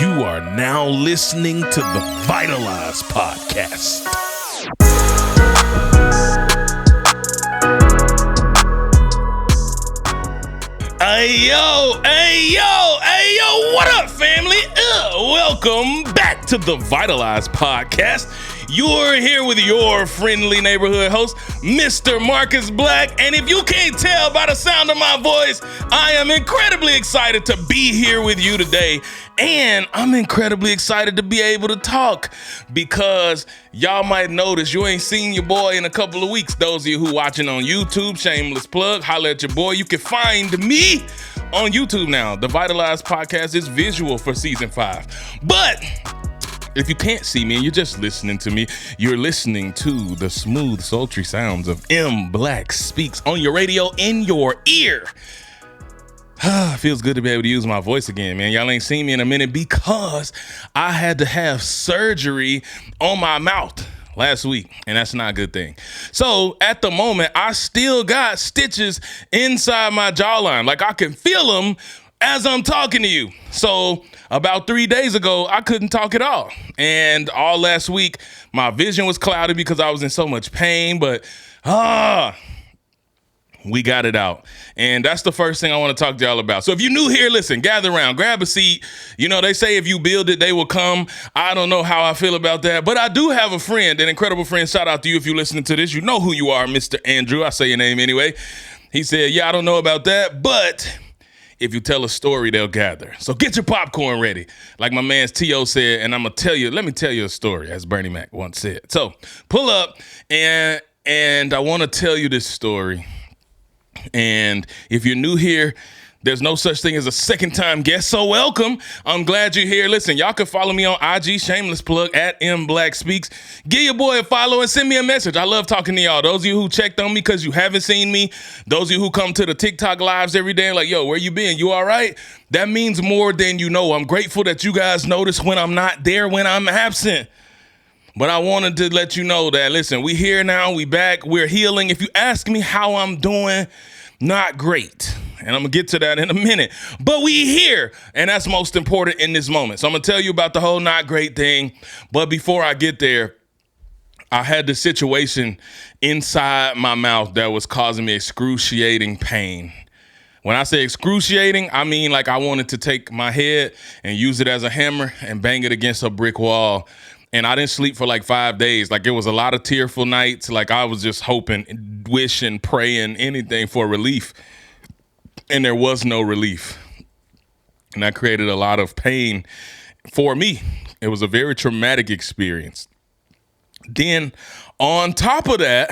You are now listening to the Vitalize podcast. Hey yo, what up, family? Welcome back to the Vitalize podcast. You're here with your friendly neighborhood host, Mr. Marcus Black. And if you can't tell by the sound of my voice, I am incredibly excited to be here with you today. And I'm incredibly excited to be able to talk because y'all might notice you ain't seen your boy in a couple of weeks. Those of you who watching on YouTube, shameless plug, holla at your boy. You can find me on YouTube now. The Vitalize podcast is visual for season 5. But if you can't see me and you're just listening to me, you're listening to the smooth, sultry sounds of M. Black Speaks on your radio in your ear. Feels good to be able to use my voice again, man. Y'all ain't seen me in a minute because I had to have surgery on my mouth last week, and that's not a good thing. So at the moment, I still got stitches inside my jawline. Like I can feel them as I'm talking to you. So about 3 days ago, I couldn't talk at all. And all last week, my vision was clouded because I was in so much pain, but we got it out. And that's the first thing I want to talk to y'all about. So if you're new here, listen, gather around, grab a seat. You know, they say if you build it, they will come. I don't know how I feel about that, but I do have a friend, an incredible friend. Shout out to you if you're listening to this. You know who you are, Mr. Andrew. I say your name anyway. He said, yeah, I don't know about that, but if you tell a story, they'll gather. So get your popcorn ready. Like my man T.O. said, and I'm going to tell you, let me tell you a story, as Bernie Mac once said. So pull up, and I want to tell you this story. And if you're new here, there's no such thing as a second-time guest, so welcome. I'm glad you're here. Listen, y'all can follow me on IG, shameless plug, at M Black Speaks. Give your boy a follow and send me a message. I love talking to y'all. Those of you who checked on me because you haven't seen me, those of you who come to the TikTok lives every day, like, yo, where you been? You all right? That means more than you know. I'm grateful that you guys notice when I'm not there, when I'm absent. But I wanted to let you know that, listen, we here now, we back, we're healing. If you ask me how I'm doing, not great. And I'm going to get to that in a minute. But we here, and that's most important in this moment. So I'm going to tell you about the whole not great thing. But before I get there, I had this situation inside my mouth that was causing me excruciating pain. When I say excruciating, I mean like I wanted to take my head and use it as a hammer and bang it against a brick wall. And I didn't sleep for like 5 days. Like it was a lot of tearful nights. Like I was just hoping, wishing, praying, anything for relief. And there was no relief. And that created a lot of pain for me. It was a very traumatic experience. Then on top of that,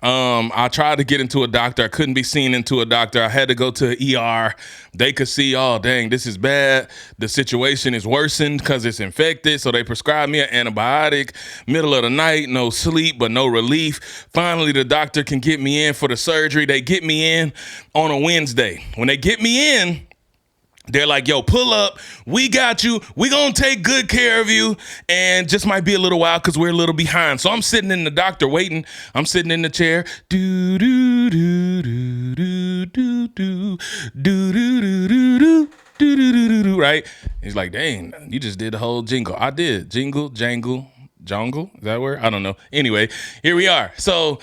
I tried to get into a doctor. I couldn't be seen into a doctor. I had to go to an ER. They could see, oh, dang, this is bad. The situation is worsened because it's infected. So they prescribed me an antibiotic. Middle of the night, no sleep, but no relief. Finally, the doctor can get me in for the surgery. They get me in on a Wednesday. When they get me in, they're like, yo, pull up. We got you. We gonna take good care of you. And just might be a little while because we're a little behind. So I'm sitting in the doctor waiting. I'm sitting in the chair. Do, do, do, do, do, do, do, do, do, do, do, do, do, right? He's like, dang, you just did the whole jingle. I did. Jingle, jangle, jongle. Is that a word? I don't know. Anyway, here we are. So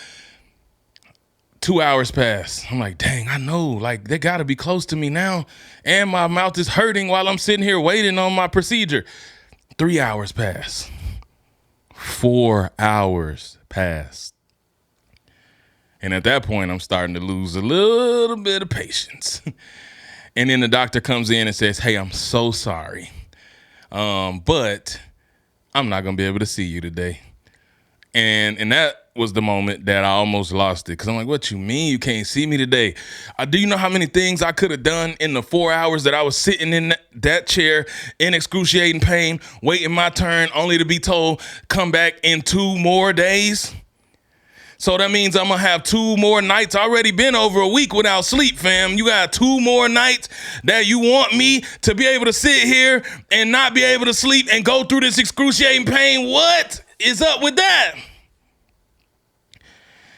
2 hours pass. I'm like, dang, I know. Like, they got to be close to me now. And my mouth is hurting while I'm sitting here waiting on my procedure. 3 hours pass. 4 hours pass. And at that point, I'm starting to lose a little bit of patience. And then the doctor comes in and says, hey, I'm so sorry. But I'm not going to be able to see you today. And that was the moment that I almost lost it. Because I'm like, what you mean you can't see me today? Do you know how many things I could have done in the 4 hours that I was sitting in that chair in excruciating pain, waiting my turn, only to be told, come back in 2 more days? So that means I'm going to have 2 more nights. Already been over a week without sleep, fam. You got 2 more nights that you want me to be able to sit here and not be able to sleep and go through this excruciating pain. What is up with that?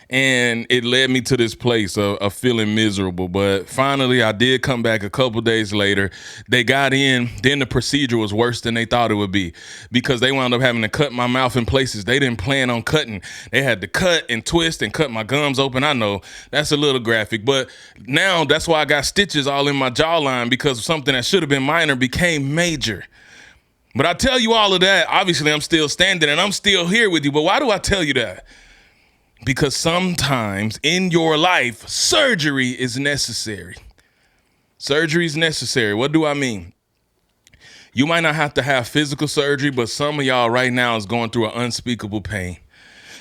And it led me to this place of feeling miserable. But finally, I did come back a couple days later. They got in. Then the procedure was worse than they thought it would be because they wound up having to cut my mouth in places they didn't plan on cutting. They had to cut and twist and cut my gums open. I know that's a little graphic, but now that's why I got stitches all in my jawline because something that should have been minor became major. But I tell you all of that. Obviously, I'm still standing and I'm still here with you. But why do I tell you that? Because sometimes in your life, surgery is necessary. Surgery is necessary. What do I mean? You might not have to have physical surgery, but some of y'all right now is going through an unspeakable pain.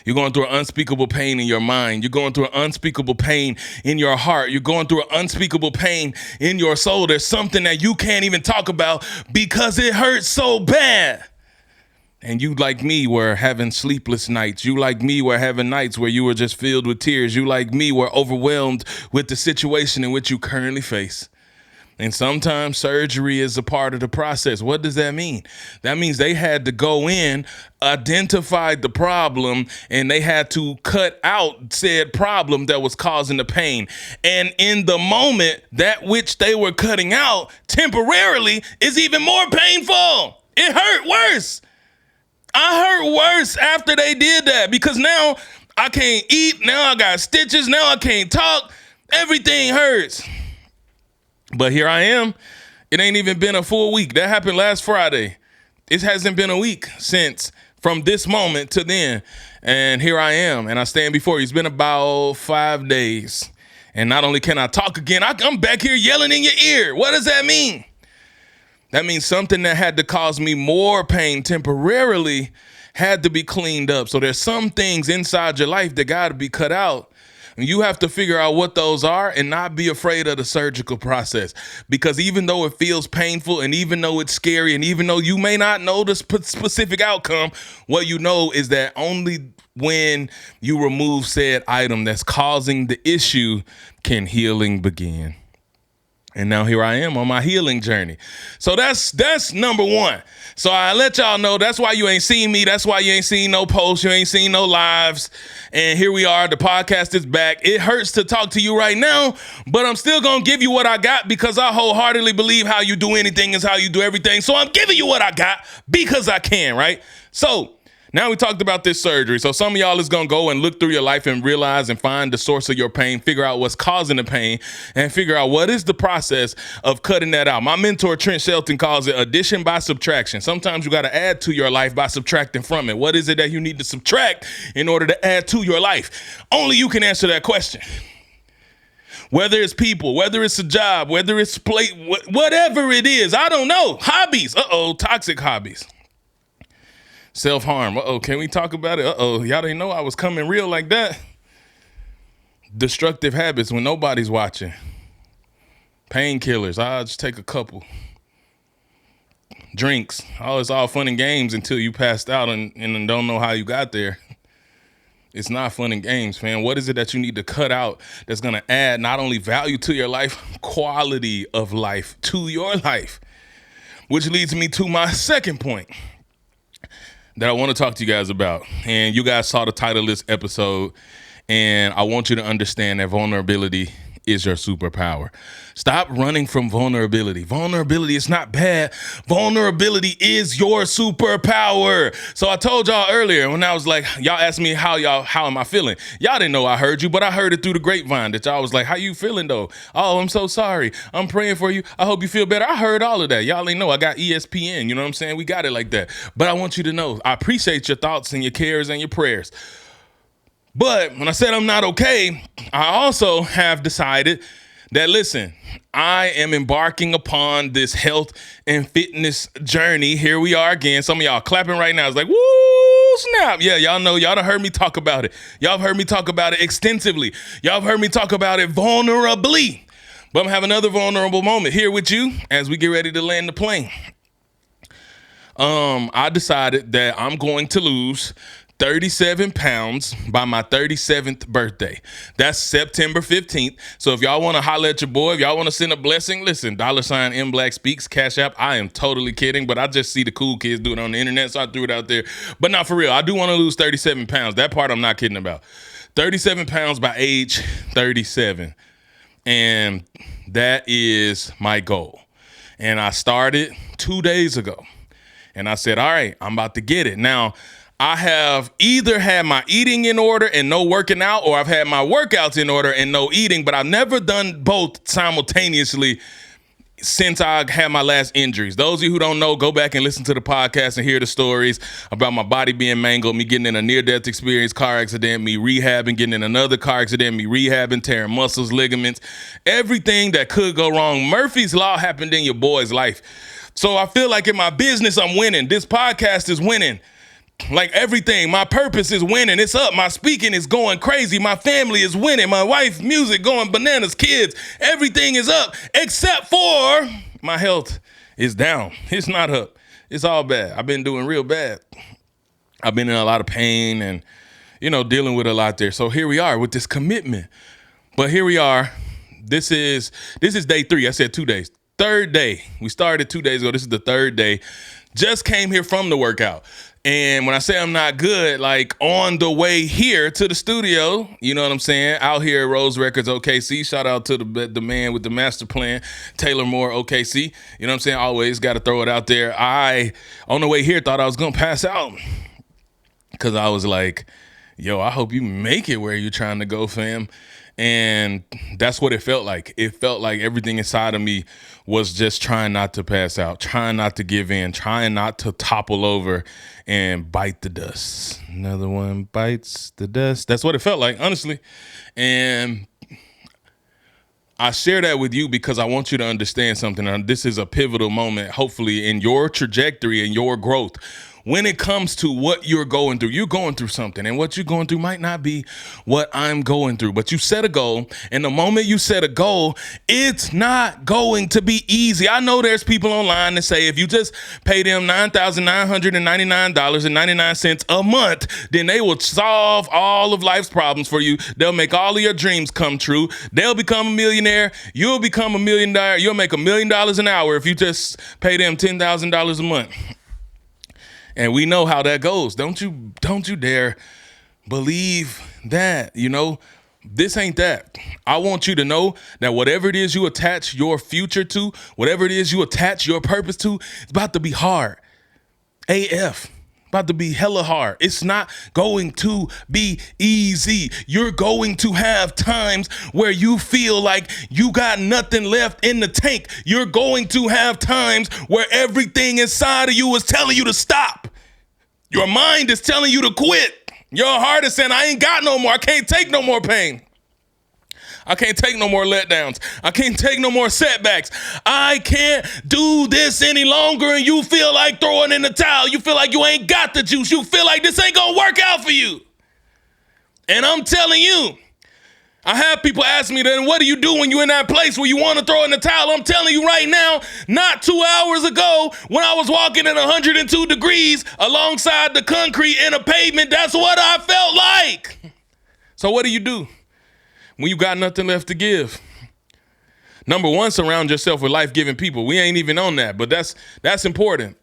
You're going through an unspeakable pain in your mind. You're going through an unspeakable pain in your heart. You're going through an unspeakable pain in your soul. There's something that you can't even talk about because it hurts so bad. And you, like me, were having sleepless nights. You, like me, were having nights where you were just filled with tears. You, like me, were overwhelmed with the situation in which you currently face. And sometimes surgery is a part of the process. What does that mean? That means they had to go in, identify the problem, and they had to cut out said problem that was causing the pain. And in the moment, that which they were cutting out temporarily is even more painful. It hurt worse. I hurt worse after they did that because now I can't eat. Now I got stitches. Now I can't talk. Everything hurts. But here I am. It ain't even been a full week. That happened last Friday. It hasn't been a week since from this moment to then. And here I am. And I stand before you. It's been about 5 days. And not only can I talk again, I'm back here yelling in your ear. What does that mean? That means something that had to cause me more pain temporarily had to be cleaned up. So there's some things inside your life that got to be cut out. And you have to figure out what those are and not be afraid of the surgical process. Because even though it feels painful and even though it's scary and even though you may not know the specific outcome, what you know is that only when you remove said item that's causing the issue can healing begin. And now here I am on my healing journey. So that's number one. So I let y'all know that's why you ain't seen me. That's why you ain't seen no posts. You ain't seen no lives. And here we are. The podcast is back. It hurts to talk to you right now, but I'm still going to give you what I got because I wholeheartedly believe how you do anything is how you do everything. So I'm giving you what I got because I can, right? So now we talked about this surgery. So some of y'all is going to go and look through your life and realize and find the source of your pain, figure out what's causing the pain, and figure out what is the process of cutting that out. My mentor, Trent Shelton, calls it addition by subtraction. Sometimes you got to add to your life by subtracting from it. What is it that you need to subtract in order to add to your life? Only you can answer that question. Whether it's people, whether it's a job, whether it's play, whatever it is, I don't know. Hobbies. Toxic hobbies. Self-harm. Can we talk about it? Y'all didn't know I was coming real like that. Destructive habits when nobody's watching. Painkillers. I'll just take a couple. Drinks. It's all fun and games until you passed out and don't know how you got there. It's not fun and games, man. What is it that you need to cut out that's going to add not only value to your life, quality of life to your life? Which leads me to my second point that I want to talk to you guys about. And you guys saw the title of this episode, and I want you to understand that vulnerability is your superpower. Stop running from vulnerability. Vulnerability is not bad. Vulnerability is your superpower. So I told y'all earlier when I was like, y'all asked me how am I feeling? Y'all didn't know I heard you, but I heard it through the grapevine that y'all was like, how you feeling though? Oh, I'm so sorry. I'm praying for you. I hope you feel better. I heard all of that. Y'all ain't know I got ESPN. You know what I'm saying? We got it like that. But I want you to know, I appreciate your thoughts and your cares and your prayers. But when I said I'm not okay, I also have decided that, listen, I am embarking upon this health and fitness journey. Here we are again. Some of y'all clapping right now. It's like, woo, snap. Yeah, y'all know. Y'all done heard me talk about it. Y'all have heard me talk about it extensively. Y'all have heard me talk about it vulnerably. But I'm gonna have another vulnerable moment here with you as we get ready to land the plane. I decided that I'm going to lose 37 pounds by my 37th birthday. That's September 15th. So if y'all want to holler at your boy, if y'all want to send a blessing, listen, $MBlackSpeaks, Cash App. I am totally kidding, but I just see the cool kids do it on the internet, so I threw it out there. But not for real. I do want to lose 37 pounds. That part I'm not kidding about. 37 pounds by age 37. And that is my goal. And I started 2 days ago. And I said, all right, I'm about to get it. Now, I have either had my eating in order and no working out, or I've had my workouts in order and no eating, but I've never done both simultaneously since I had my last injuries. Those of you who don't know, go back and listen to the podcast and hear the stories about my body being mangled, me getting in a near-death experience, car accident, me rehabbing, getting in another car accident, me rehabbing, tearing muscles, ligaments, everything that could go wrong. Murphy's Law happened in your boy's life. So I feel like in my business, I'm winning. This podcast is winning. Like everything, my purpose is winning. It's up. My speaking is going crazy. My family is winning. My wife's music going bananas. Kids, everything is up except for my health is down. It's not up. It's all bad. I've been doing real bad. I've been in a lot of pain and, dealing with a lot there. So here we are with this commitment. But here we are. This is day 3. I said 2 days. Third day. We started 2 days ago. This is the third day. Just came here from the workout. And when I say I'm not good, like on the way here to the studio, you know what I'm saying? Out here at Rose Records, OKC. Shout out to the man with the master plan, Taylor Moore, OKC. You know what I'm saying? Always got to throw it out there. On the way here, thought I was going to pass out because I was like, yo, I hope you make it where you're trying to go, fam. And that's what it felt like. It felt like everything inside of me was just trying not to pass out, trying not to give in, trying not to topple over and bite the dust. Another one bites the dust. That's what it felt like, honestly. And I share that with you because I want you to understand something. This is a pivotal moment, hopefully, in your trajectory and your growth. When it comes to what you're going through something, and what you're going through might not be what I'm going through, but you set a goal, and the moment you set a goal, it's not going to be easy. I know there's people online that say if you just pay them $9,999.99 a month, then they will solve all of life's problems for you. They'll make all of your dreams come true. They'll become a millionaire. You'll become a millionaire. You'll make $1 million an hour if you just pay them $10,000 a month. And we know how that goes. Don't you dare believe that, This ain't that. I want you to know that whatever it is you attach your future to, whatever it is you attach your purpose to, it's about to be hard. AF. About to be hella hard. It's not going to be easy. You're going to have times where you feel like you got nothing left in the tank. You're going to have times where everything inside of you is telling you to stop. Your mind is telling you to quit. Your heart is saying, I ain't got no more. I can't take no more pain. I can't take no more letdowns. I can't take no more setbacks. I can't do this any longer. And you feel like throwing in the towel. You feel like you ain't got the juice. You feel like this ain't gonna work out for you. And I'm telling you, I have people ask me, then what do you do when you're in that place where you want to throw in the towel? I'm telling you right now, not 2 hours ago, when I was walking at 102 degrees alongside the concrete in a pavement, that's what I felt like. So what do you do when you got nothing left to give? Number one, surround yourself with life-giving people. We ain't even on that, but that's important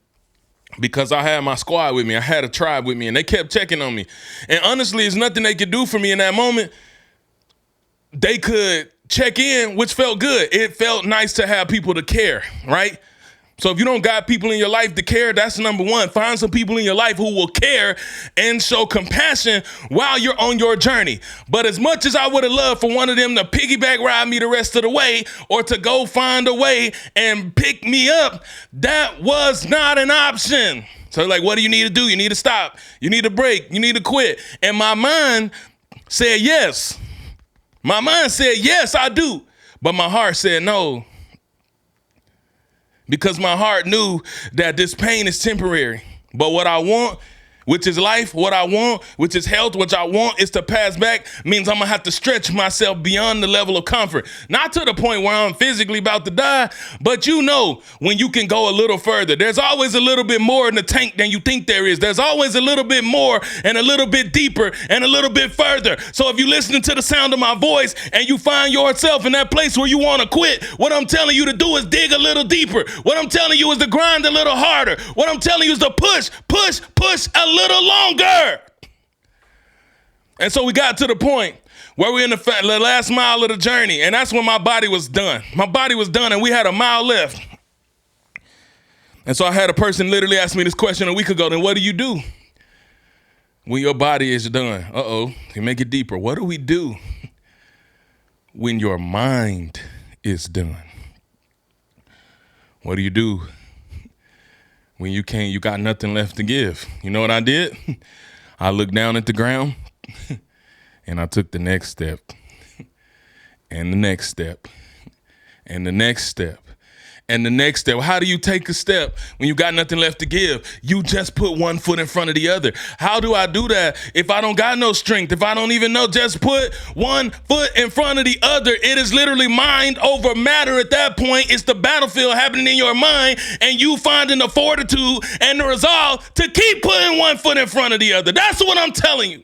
because I had my squad with me. I had a tribe with me, and they kept checking on me. And honestly, it's nothing they could do for me in that moment. They could check in, which felt good. It felt nice to have people to care, right? So if you don't got people in your life to care, that's number one. Find some people in your life who will care and show compassion while you're on your journey. But as much as I would have loved for one of them to piggyback ride me the rest of the way or to go find a way and pick me up, that was not an option. So like, what do you need to do? You need to stop. You need to break. You need to quit. And my mind said yes. My mind said, yes, I do. But my heart said no. Because my heart knew that this pain is temporary. But what I want, which is life, what I want, which is health, which I want is to pass back, means I'm going to have to stretch myself beyond the level of comfort. Not to the point where I'm physically about to die, but when you can go a little further. There's always a little bit more in the tank than you think there is. There's always a little bit more and a little bit deeper and a little bit further. So if you're listening to the sound of my voice and you find yourself in that place where you want to quit, what I'm telling you to do is dig a little deeper. What I'm telling you is to grind a little harder. What I'm telling you is to push a little longer. And so we got to the point where we're in the last mile of the journey, and that's when my body was done. My body was done, and we had a mile left. And so I had a person literally ask me this question a week ago, then what do you do when your body is done? You make it deeper. What do we do when your mind is done? What do you do when you got nothing left to give? You know what I did? I looked down at the ground and I took the next step and the next step and the next step and the next step. How do you take a step when you got nothing left to give? You just put one foot in front of the other. How do I do that if I don't got no strength, if I don't even know? Just put one foot in front of the other. It is literally mind over matter at that point. It's the battlefield happening in your mind, and you finding the fortitude and the resolve to keep putting one foot in front of the other. That's what I'm telling you.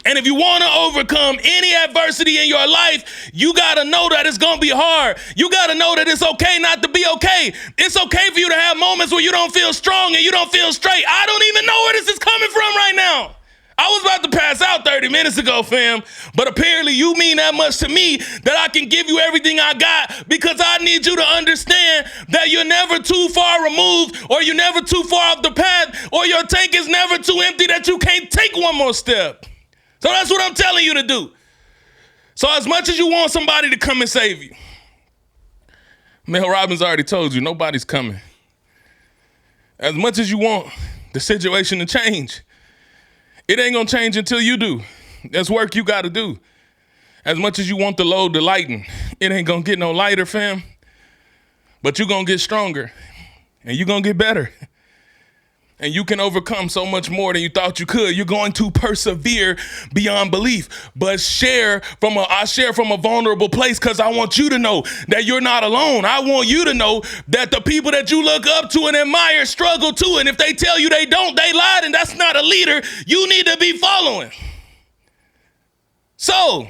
And if you want to overcome any adversity in your life, you got to know that it's going to be hard. You got to know that it's okay not to be okay. It's okay for you to have moments where you don't feel strong and you don't feel straight. I don't even know where this is coming from right now. I was about to pass out 30 minutes ago, fam, but apparently you mean that much to me that I can give you everything I got, because I need you to understand that you're never too far removed, or you're never too far off the path, or your tank is never too empty that you can't take one more step. So that's what I'm telling you to do. So as much as you want somebody to come and save you, Mel Robbins already told you, nobody's coming. As much as you want the situation to change, it ain't gonna change until you do. That's work you gotta do. As much as you want the load to lighten, it ain't gonna get no lighter, fam. But you're gonna get stronger, and you're gonna get better. And you can overcome so much more than you thought you could. You're going to persevere beyond belief. But I share from a vulnerable place, because I want you to know that you're not alone. I want you to know that the people that you look up to and admire struggle too. And if they tell you they don't, they lied, and that's not a leader you need to be following. So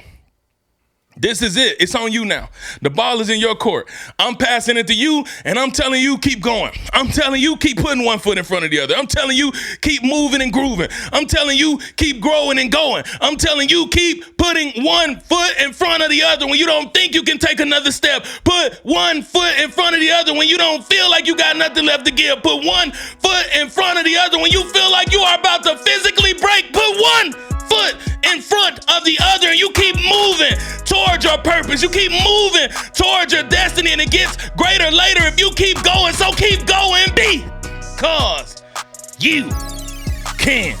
this is it. It's on you now. The ball is in your court. I'm passing it to you, and I'm telling you, keep going. I'm telling you, keep putting one foot in front of the other. I'm telling you, keep moving and grooving. I'm telling you, keep growing and going. I'm telling you, keep putting one foot in front of the other when you don't think you can take another step. Put one foot in front of the other when you don't feel like you got nothing left to give. Put one foot in front of the other when you feel like you are about to physically break. Put one foot in front of the other, and you keep moving towards your purpose. You keep moving towards your destiny, and it gets greater later if you keep going. So keep going, because you can.